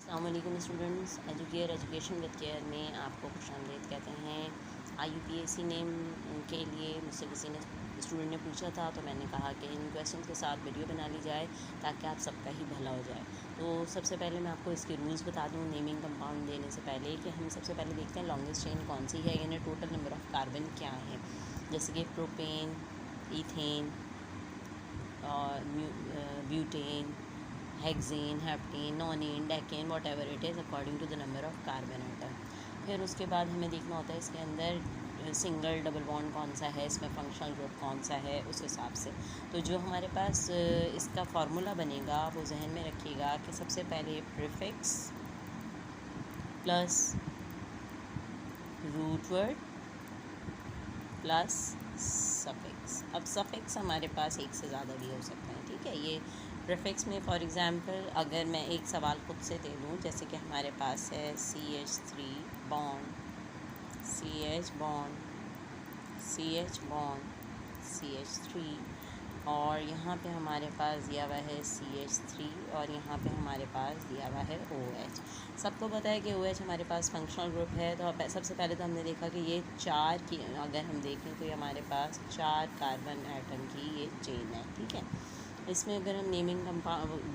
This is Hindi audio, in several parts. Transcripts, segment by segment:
अस्सलामुअलैकुम स्टूडेंट्स, एजुकेशन विद केयर में आपको खुशामदीद कहते हैं। IUPAC नेम के लिए मुझसे किसी ने स्टूडेंट ने पूछा था, तो मैंने कहा कि इन क्वेश्चन के साथ वीडियो बना ली जाए ताकि आप सबका ही भला हो जाए। तो सबसे पहले मैं आपको इसके रूल्स बता दूं नेमिंग कंपाउंड देने से पहले कि हम सबसे पहले देखते हैं लॉन्गेस्ट चेन कौन सी है, यानी टोटल नंबर ऑफ़ कार्बन क्या है। जैसे कि प्रोपेन, ईथेन और butane, hexane, heptane, nonane, decane, whatever it is according to the number of carbon item. फिर उसके बाद हमें देखना होता है इसके अंदर सिंगल डबल बॉन्ड कौन सा है, इसमें फंक्शनल ग्रुप कौन सा है, उस हिसाब से। तो जो हमारे पास इसका फार्मूला बनेगा वो जहन में रखिएगा कि सबसे पहले prefix plus root word plus suffix. अब सफिक्स हमारे पास एक से ज़्यादा भी हो सकते हैं, ठीक है। ये प्रीफिक्स में फॉर एग्ज़ाम्पल अगर मैं एक सवाल खुद से दे दूँ, जैसे कि हमारे पास है CH3 bond, CH bond, CH bond, CH3, और यहाँ पे हमारे पास दिया हुआ है CH3 और यहाँ पे हमारे पास दिया हुआ है OH। सबको पता है कि OH हमारे पास फंक्शनल ग्रुप है। तो सबसे पहले तो हमने देखा कि ये 4 की अगर हम देखें तो ये हमारे पास 4 कार्बन एटम की ये चेन है, ठीक है। इसमें अगर हम नेमिंग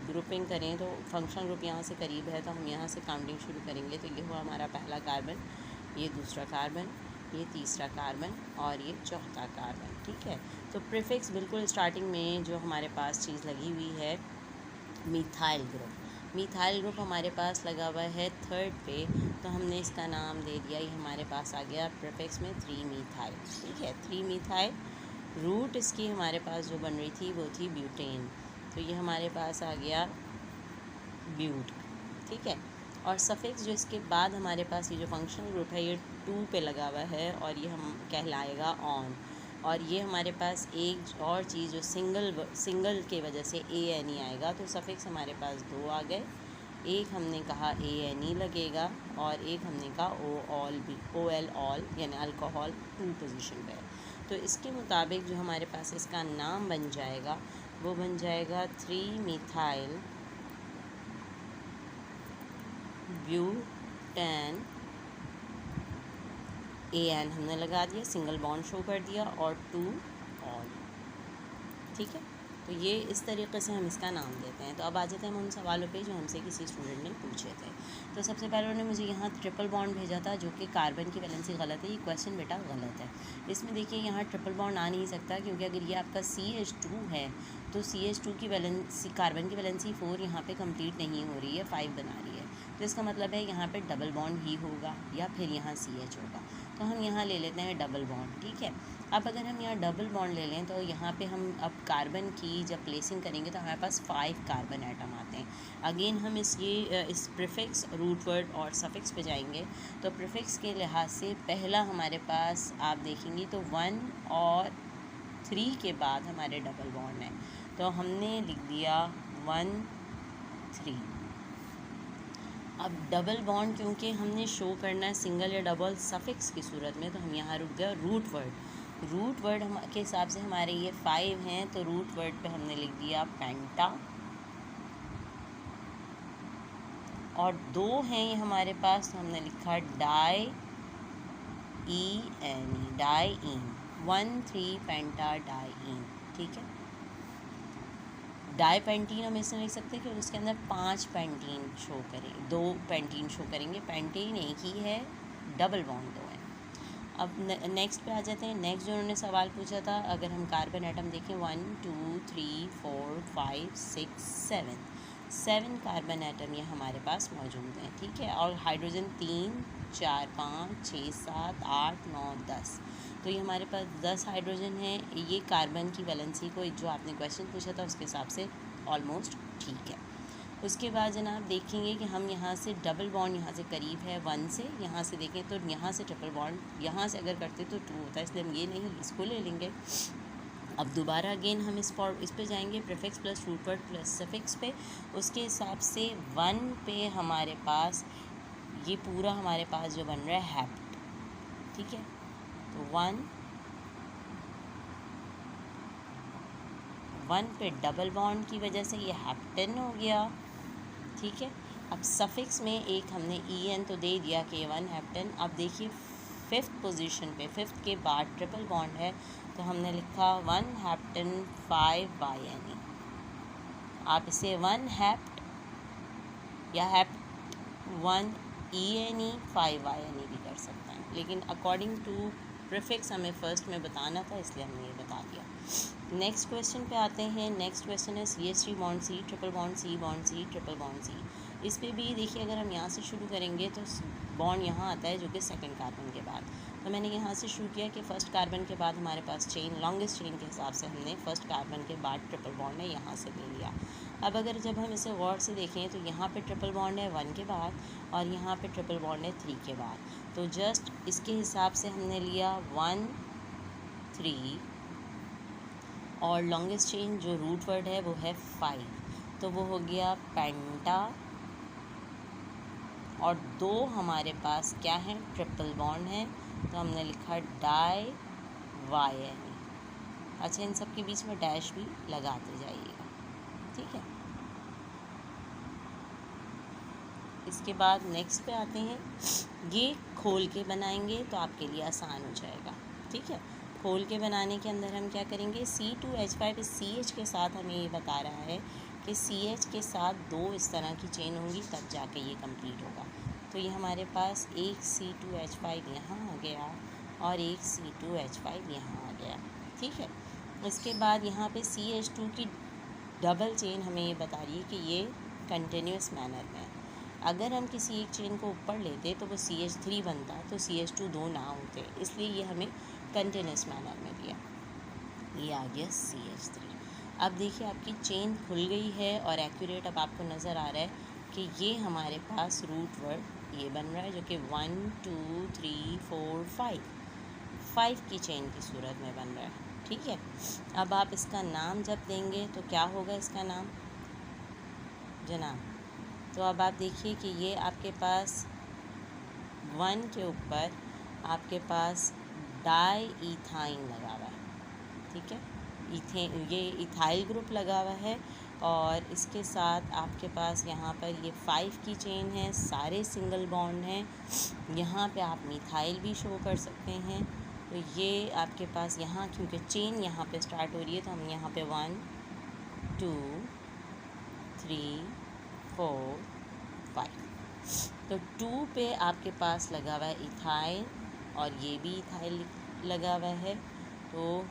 ग्रुपिंग करें तो फंक्शनल ग्रुप यहाँ से करीब है, तो हम यहाँ से काउंटिंग शुरू करेंगे। तो ये हुआ हमारा पहला कार्बन, ये दूसरा कार्बन, ये तीसरा कार्बन और ये चौथा कार्बन, ठीक है। तो प्रीफिक्स बिल्कुल स्टार्टिंग में जो हमारे पास चीज़ लगी हुई है मिथाइल ग्रुप। मिथाइल ग्रुप हमारे पास लगा हुआ है थर्ड पे, तो हमने इसका नाम दे दिया, ये हमारे पास आ गया प्रीफिक्स में 3 मिथाइल, ठीक है। 3 मिथाइल। रूट इसकी हमारे पास जो बन रही थी वो थी ब्यूटेन, तो ये हमारे पास आ गया ब्यूट, ठीक है। और सफिक्स जो इसके बाद हमारे पास ये जो फंक्शनल ग्रुप है ये 2 पे लगा हुआ है और ये हम कहलाएगा ऑन। और ये हमारे पास एक और चीज़ जो सिंगल के वजह से ANE आएगा, तो सफिक्स हमारे पास 2 आ गए। एक हमने कहा ANE लगेगा और एक हमने कहा OL ऑल यानी अल्कोहल 2 पोजीशन पे है। तो इसके मुताबिक जो हमारे पास इसका नाम बन जाएगा वो बन जाएगा 3 मिथाइल ब्यूटेन। AN हमने लगा दिया, सिंगल बॉन्ड शो कर दिया और 2 ऑल, ठीक है। तो ये इस तरीके से हम इसका नाम देते हैं। तो अब आ जाते हैं हम उन सवालों पे जो हमसे किसी स्टूडेंट ने पूछे थे। तो सबसे पहले उन्होंने मुझे यहाँ ट्रिपल बॉन्ड भेजा था, जो कि कार्बन की वैलेंसी गलत है। ये क्वेश्चन बेटा गलत है। इसमें देखिए यहाँ ट्रिपल बॉन्ड आ नहीं सकता, क्योंकि अगर ये आपका CH2 है तो CH2 की वैलेंसी, कार्बन की वैलेंसी 4 यहाँ पे कंप्लीट नहीं हो रही है, 5 बना रही है। तो इसका मतलब है यहाँ पे डबल बॉन्ड ही होगा या फिर यहाँ CH होगा। तो हम यहाँ ले लेते हैं डबल बॉन्ड, ठीक है। अब अगर हम यहाँ डबल बॉन्ड ले लें तो यहाँ पे हम अब कार्बन की जब प्लेसिंग करेंगे तो हमारे पास 5 कार्बन एटम आते हैं। अगेन हम इस प्रीफिक्स, रूट वर्ड और सफिक्स पे जाएंगे। तो प्रीफिक्स के लिहाज से पहला हमारे पास आप देखेंगे तो 1 और 3 के बाद हमारे डबल बॉन्ड है, तो हमने लिख दिया 1 3। अब डबल बॉन्ड क्योंकि हमने शो करना है सिंगल या डबल सफिक्स की सूरत में, तो हम यहाँ रुक गए। रूट वर्ड हम के हिसाब से हमारे ये 5 हैं, तो रूट वर्ड पे हमने लिख दिया पेंटा। और 2 हैं ये हमारे पास, तो हमने लिखा डाई इन 1 3 पेंटा डाई इन, ठीक है। डाई पेंटीन हम इसमें लिख सकते हैं कि उसके अंदर 5 पेंटीन शो करें, 2 पेंटीन शो करेंगे। पेंटीन एक ही है, डबल बॉन्ड 2 है। अब नेक्स्ट पे आ जाते हैं। नेक्स्ट जो उन्होंने सवाल पूछा था, अगर हम कार्बन एटम देखें 1 2 3 4 5 6 7 कार्बन एटम ये हमारे पास मौजूद हैं, ठीक है। और हाइड्रोजन 3 4 5 6 7 8 9 10, तो ये हमारे पास 10 हाइड्रोजन है। ये कार्बन की वैलेंसी को जो आपने क्वेश्चन पूछा था उसके हिसाब से ऑलमोस्ट ठीक है। उसके बाद जनाब देखेंगे कि हम यहाँ से डबल बॉन्ड यहाँ से करीब है 1 से, यहाँ से देखें तो यहाँ से ट्रिपल बॉन्ड यहाँ से अगर करते तो 2 होता है, इसलिए हम ये नहीं इसको ले लेंगे। अब दोबारा अगेन हम इस पे जाएंगे, prefix plus root word plus suffix पे। उसके हिसाब से 1 पे हमारे पास ये पूरा हमारे पास जो बन रहा है हैप्ट, ठीक है। तो 1 पे डबल बॉन्ड की वजह से ये हैप्टेन हो गया, ठीक है। अब सफिक्स में एक हमने en तो दे दिया कि 1 हेप्टेन। अब देखिए 5th पोजीशन पे, 5th के बाद ट्रिपल बॉन्ड है तो हमने लिखा 1 हेप्टेन 5 YNE। आप इसे 1 हेप्ट या हेप्ट 1 ENE 5 YNE भी कर सकते हैं, लेकिन अकॉर्डिंग टू प्रीफिक्स हमें फर्स्ट में बताना था, इसलिए हमने ये बता दिया। नेक्स्ट क्वेश्चन पे आते हैं। नेक्स्ट क्वेश्चन है CH3 bond C triple bond C triple bond C। इस पे भी देखिए अगर हम यहाँ से शुरू करेंगे तो बॉन्ड यहाँ आता है जो कि सेकंड कार्बन के बाद। तो मैंने यहाँ से शुरू किया कि फर्स्ट कार्बन के बाद हमारे पास चेन, लॉन्गेस्ट चेन के हिसाब से हमने फर्स्ट कार्बन के बाद ट्रिपल बॉन्ड है यहाँ से ले लिया। अब अगर जब हम इसे गौर से देखें तो यहाँ पे ट्रिपल बॉन्ड है 1 के बाद और यहाँ पे ट्रिपल बॉन्ड है 3 के बाद। तो जस्ट इसके हिसाब से हमने लिया 1 3 और लॉन्गेस्ट चेन जो रूट वर्ड है वो है 5, तो वो हो गया पेंटा। और 2 हमारे पास क्या है, ट्रिपल बॉन्ड है, तो हमने लिखा डाई YNE। अच्छा, इन सब के बीच में डैश भी लगाते जाइएगा, ठीक है। इसके बाद नेक्स्ट पे आते हैं। ये खोल के बनाएंगे तो आपके लिए आसान हो जाएगा, ठीक है। खोल के बनाने के अंदर हम क्या करेंगे, C2H5 इस CH के साथ हमें ये बता रहा है कि CH के साथ 2 इस तरह की चेन होंगी तब जाके ये कंप्लीट होगा। तो ये हमारे पास एक C2H5 यहाँ आ गया और एक C2H5 यहाँ आ गया, ठीक है। इसके बाद यहाँ पे CH2 की डबल चेन हमें ये बता रही है कि ये कंटिन्यूस मैनर में है। अगर हम किसी एक चेन को ऊपर लेते तो वो CH3 बनता, तो CH2 2 ना होते, इसलिए ये हमें कंटिन्यूस मैनर में दिया। ये आ गया CH3। अब देखिए आपकी चेन खुल गई है और एक्यूरेट अब आपको नज़र आ रहा है कि ये हमारे पास रूट वर्ड ये बन रहा है जो कि 1 2 3 4 5 की चेन की सूरत में बन रहा है, ठीक है। अब आप इसका नाम जब देंगे तो क्या होगा इसका नाम जनाब, तो अब आप देखिए कि ये आपके पास 1 के ऊपर आपके पास डाई इथाइन लगा हुआ है, ठीक है। ये इथाइल ग्रुप लगा हुआ है और इसके साथ आपके पास यहाँ पर ये 5 की चेन है, सारे सिंगल बॉन्ड हैं। यहाँ पे आप मिथाइल भी शो कर सकते हैं। तो ये आपके पास यहाँ क्योंकि चेन यहाँ पे स्टार्ट हो रही है तो हम यहाँ पे 1 2 3 4 5, तो 2 पे आपके पास लगा हुआ है इथाइल और ये भी इथाइल लगा हुआ है। तो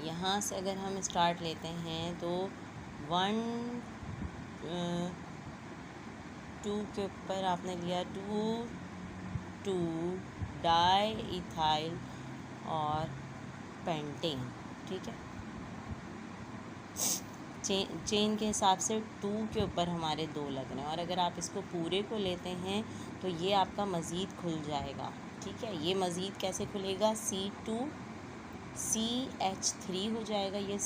यहाँ से अगर हम स्टार्ट लेते हैं तो 1 2 के ऊपर आपने लिया 2 डाई इथाइल और पेंटेन, ठीक है। चेन के हिसाब से 2 के ऊपर हमारे 2 लग रहे हैं और अगर आप इसको पूरे को लेते हैं तो ये आपका मज़ीद खुल जाएगा, ठीक है। ये मज़ीद कैसे खुलेगा, C2 CH3 हो जाएगा, ये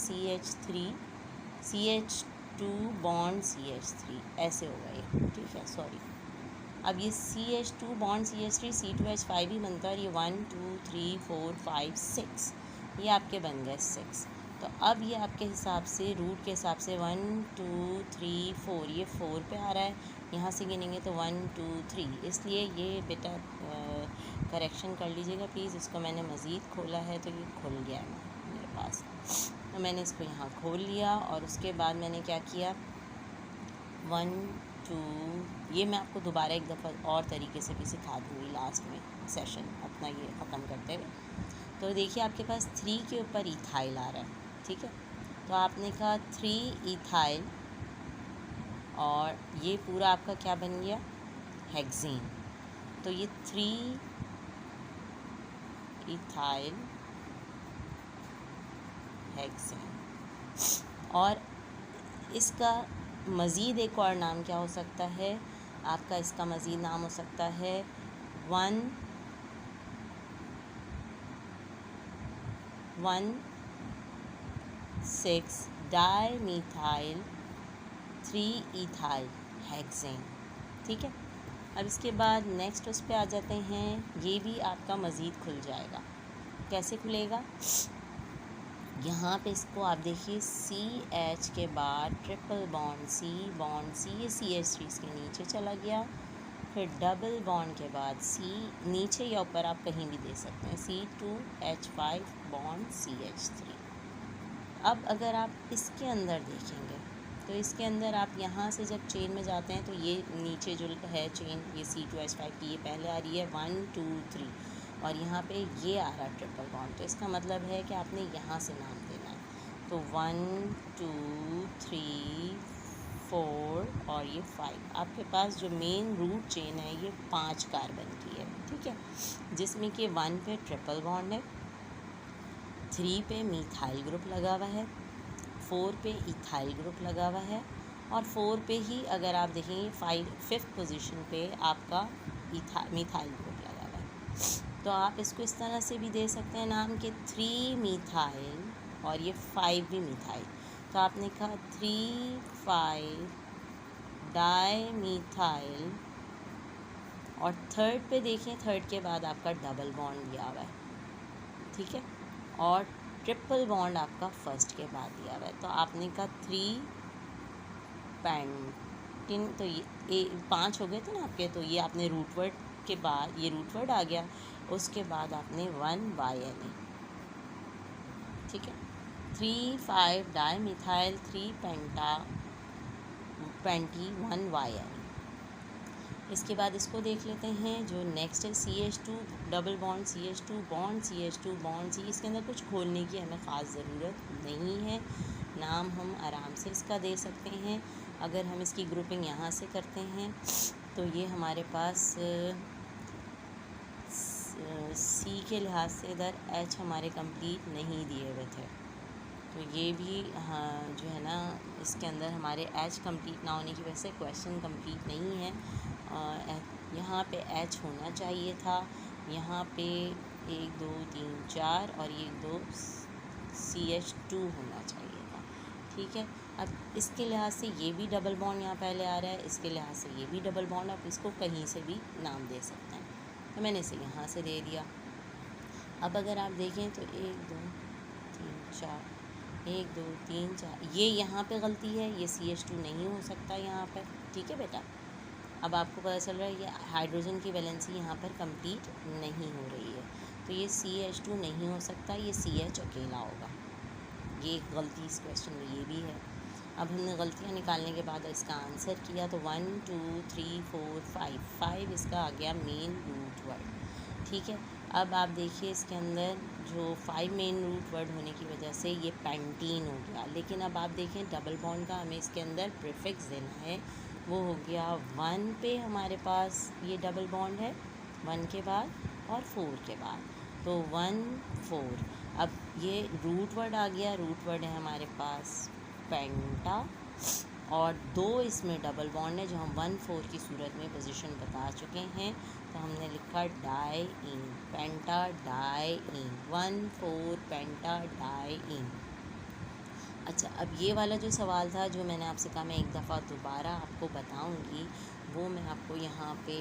CH2 बॉन्ड CH3 ऐसे होगा ये, ठीक है। सॉरी, अब ये CH2 बॉन्ड CH3 C2H5 ही बनता है और ये 1 2 3 4 5 6 ये आपके बन गए 6। तो अब ये आपके हिसाब से रूट के हिसाब से 1 2 3 4 ये 4 पे आ रहा है, यहाँ से गिनेंगे तो 1 2 3, इसलिए ये बेटा करेक्शन कर लीजिएगा प्लीज़। इसको मैंने मज़ीद खोला है तो ये खुल गया है मेरे पास, तो मैंने इसको यहाँ खोल लिया और उसके बाद मैंने क्या किया 1 2, ये मैं आपको दोबारा एक दफ़ा और तरीके से भी सिखा दूँगी लास्ट में सेशन अपना ये ख़त्म करते हुए। तो देखिए आपके पास 3 के ऊपर इथाइल आ रहा है, ठीक है। तो आपने कहा 3 इथाइल और ये पूरा आपका क्या बन गया हेक्सेन। तो ये 3 इथाइल हेक्सेन और इसका मज़ीद एक और नाम क्या हो सकता है आपका, इसका मज़ीद नाम हो सकता है 1 6 डाई मिथाइल 3 इथाइल हेक्सेन, ठीक है। अब इसके बाद नेक्स्ट उस पे आ जाते हैं, ये भी आपका मज़ीद खुल जाएगा। कैसे खुलेगा, यहाँ पे इसको आप देखिए CH के बाद ट्रिपल बॉन्ड C ये CH3 इसके नीचे चला गया, फिर डबल बॉन्ड के बाद C नीचे या ऊपर आप कहीं भी दे सकते हैं, C2H5 बॉन्ड CH3। अब अगर आप इसके अंदर देखेंगे तो इसके अंदर आप यहाँ से जब चेन में जाते हैं तो ये नीचे जो है चेन ये C2H5 की ये पहले आ रही है 1 2 3 और यहाँ पे ये आ रहा है ट्रिपल बॉन्ड। तो इसका मतलब है कि आपने यहाँ से नाम देना है। तो 1 2 3 4 और ये 5 आपके पास जो मेन रूट चेन है ये 5 कार्बन की है, ठीक है, जिसमें कि 1 पे ट्रिपल बॉन्ड है, 3 पे मीथाइल ग्रुप लगा हुआ है, 4 पे इथाइल ग्रुप लगा हुआ है और 4 पे ही अगर आप देखेंगे 5th पोजीशन पे आपका मीथाइल ग्रुप लगा हुआ है। तो आप इसको इस तरह से भी दे सकते हैं नाम के 3 मीथाइल और ये 5 भी मीथाइल। तो आपने कहा 3 5 डाई मीथाइल और थर्ड पे देखें, थर्ड के बाद आपका डबल बॉन्ड दिया हुआ है, ठीक है, और ट्रिपल बॉन्ड आपका फर्स्ट के बाद दिया हुआ है। तो आपने कहा 3 पेंटिन, तो ये 5 हो गए थे ना आपके, तो ये आपने रूट वर्ड के बाद ये रूट वर्ड आ गया, उसके बाद आपने 1 YNA, ठीक है, 3 5 डाई मिथाइल 3 पेंटा 21 YNA। इसके बाद इसको देख लेते हैं जो नेक्स्ट है CH2 double bond CH2 bond CH2 bond C। इसके अंदर कुछ खोलने की हमें ख़ास ज़रूरत नहीं है, नाम हम आराम से इसका दे सकते हैं। अगर हम इसकी ग्रुपिंग यहाँ से करते हैं तो ये हमारे पास C के लिहाज से इधर H हमारे कंप्लीट नहीं दिए हुए थे, तो ये भी हाँ जो है ना इसके अंदर हमारे H कंप्लीट ना होने की वजह से क्वेश्चन कंप्लीट नहीं है। यहाँ पे H होना चाहिए था, यहाँ पे 1 2 3 4 और ये 2 CH2 होना चाहिए था, ठीक है। अब इसके लिहाज से ये भी डबल बॉन्ड यहाँ पहले आ रहा है, इसके लिहाज से ये भी डबल बॉन्ड, आप इसको कहीं से भी नाम दे सकते हैं, तो मैंने इसे यहाँ से दे दिया। अब अगर आप देखें तो 1 2 3 4 1 2 3 4 ये यहाँ पे गलती है, ये CH2 नहीं हो सकता यहाँ पर, ठीक है बेटा। अब आपको पता चल रहा है ये हाइड्रोजन की वैलेंसी यहाँ पर कंप्लीट नहीं हो रही है, तो ये CH2 नहीं हो सकता, ये CH अकेला होगा। ये एक गलती इस क्वेश्चन में ये भी है। अब हमने गलतियाँ निकालने के बाद इसका आंसर किया तो 1 2 3 4 5 इसका आ गया मेन रूट वर्ड, ठीक है। अब आप देखिए इसके अंदर जो 5 मेन रूट वर्ड होने की वजह से ये पेंटीन हो गया, लेकिन अब आप देखें डबल बॉन्ड का हमें इसके अंदर प्रीफिक्स देना है, वो हो गया 1 पे हमारे पास ये डबल बॉन्ड है 1 के बाद और 4 के बाद, तो 1 4। अब ये रूट वर्ड आ गया, रूट वर्ड है हमारे पास पेंटा और 2 इसमें डबल बॉन्ड है जो हम 1 4 की सूरत में पोजीशन बता चुके हैं, तो हमने लिखा डाई इन, पेंटा डाई इन, 1 4 पेंटा डाई इन। अच्छा, अब ये वाला जो सवाल था जो मैंने आपसे कहा मैं एक दफ़ा दोबारा आपको बताऊंगी, वो मैं आपको यहाँ पे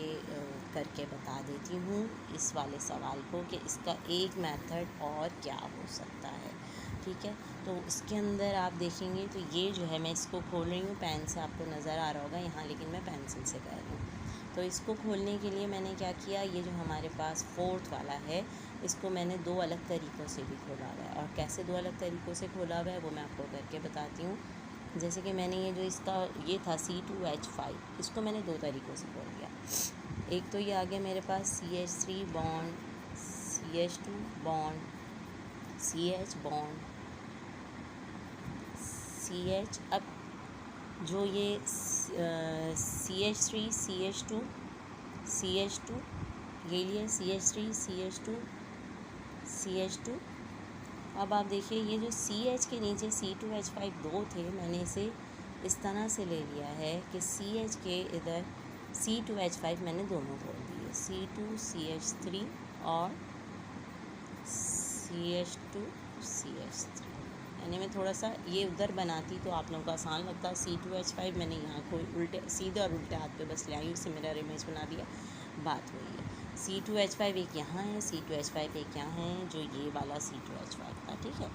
करके बता देती हूँ इस वाले सवाल को कि इसका एक मेथड और क्या हो सकता है, ठीक है। तो इसके अंदर आप देखेंगे तो ये जो है मैं इसको खोल रही हूँ, पेन से आपको नज़र आ रहा होगा यहाँ, लेकिन मैं पेंसिल से कर रही हूँ। तो इसको खोलने के लिए मैंने क्या किया, ये जो हमारे पास 4th वाला है इसको मैंने 2 अलग तरीक़ों से भी खोला हुआ है, और कैसे 2 अलग तरीक़ों से खोला हुआ है वो मैं आपको करके बताती हूँ। जैसे कि मैंने ये जो इसका ये था C2H5, इसको मैंने 2 तरीक़ों से खोल दिया। एक तो ये आ गया मेरे पास CH3 bond CH2 bond CH bond CH। अब जो ये CH3 CH2 CH2 ये लिए CH3 CH2 CH2। अब आप देखिए ये जो CH के नीचे C2H5 2 थे, मैंने इसे इस तरह से ले लिया है कि CH के इधर C2H5 मैंने दोनों खोल दिए, C2CH3 और CH2 CH3। यानी मैं थोड़ा सा ये उधर बनाती तो आप लोगों को आसान लगता। C2H5 मैंने यहाँ कोई उल्टे सीधे और उल्टे हाथ पे बस ले आई, उससे मेरा इमेज बना दिया, बात हुई है। C2H5 एक यहाँ है, C2H5 एक यहाँ है, जो ये वाला C2H5 था, ठीक है।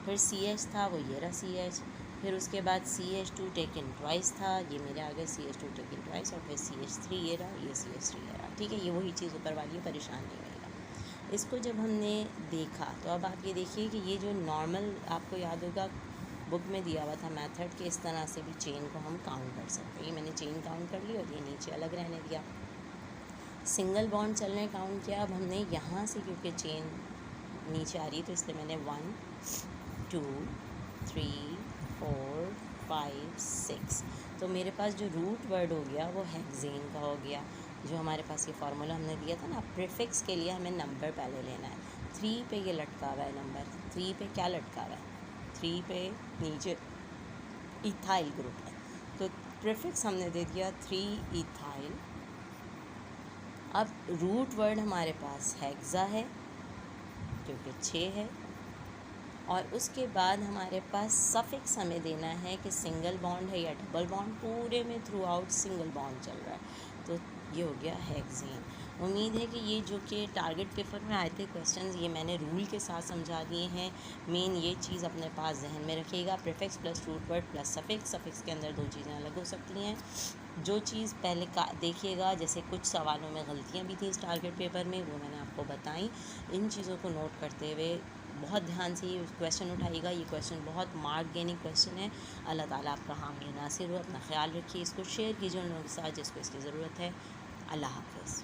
फिर CH था, वो ये रहा CH। फिर उसके बाद CH2 टेकन ट्वाइस था, ये मेरे आ गए CH2 टेकन ट्वाइस। और फिर CH3 ये रहा, ये CH3 ये रहा। ठीक है, ये वही चीज़ ऊपर वाली, परेशान नहीं होगा। इसको जब हमने देखा तो अब आप ये देखिए कि ये जो नॉर्मल आपको याद होगा बुक में दिया हुआ था मेथड कि इस तरह से भी चेन को हम काउंट कर सकते हैं। ये मैंने चेन काउंट कर ली और ये नीचे अलग रहने दिया। सिंगल बॉन्ड चलने काउंट किया। अब हमने यहाँ से, क्योंकि चेन नीचे आ रही है तो इसलिए मैंने 1 2 3 4 5 6। तो मेरे पास जो रूट वर्ड हो गया वो हेक्सेन का हो गया। जो हमारे पास ये फार्मूला हमने दिया था ना, प्रीफिक्स के लिए हमें नंबर पहले लेना है। 3 पे ये लटका हुआ है नंबर। 3 पे क्या लटका हुआ है? 3 पे नीचे इथाइल ग्रुप है, तो प्रीफिक्स हमने दे दिया 3 इथाइल। अब रूट वर्ड हमारे पास हेक्सा है क्योंकि 6 है। और उसके बाद हमारे पास सफिक्स हमें देना है कि सिंगल बॉन्ड है या डबल बॉन्ड। पूरे में थ्रू आउट सिंगल बॉन्ड चल रहा है, तो ये हो गया हेक्सेन। उम्मीद है कि ये जो कि टारगेट पेपर में आए थे क्वेश्चंस, ये मैंने रूल के साथ समझा दिए हैं। मेन ये चीज़ अपने पास जहन में रखिएगा, prefix plus root word plus suffix. Suffix के अंदर 2 चीज़ें अलग हो सकती हैं। जो चीज़ पहले का देखिएगा, जैसे कुछ सवालों में गलतियाँ भी थी इस टारगेट पेपर में, वो मैंने आपको बताई। इन चीज़ों को नोट करते हुए बहुत ध्यान से ये क्वेश्चन उठाइएगा। ये क्वेश्चन बहुत मार्क गेनिंग क्वेश्चन है। अल्लाह ताला आपका हामी नासिर हो। अपना ख्याल रखिए, इसको शेयर कीजिए उन लोगों के साथ जिसको इसकी ज़रूरत है। अल्लाह हाफ़िज़।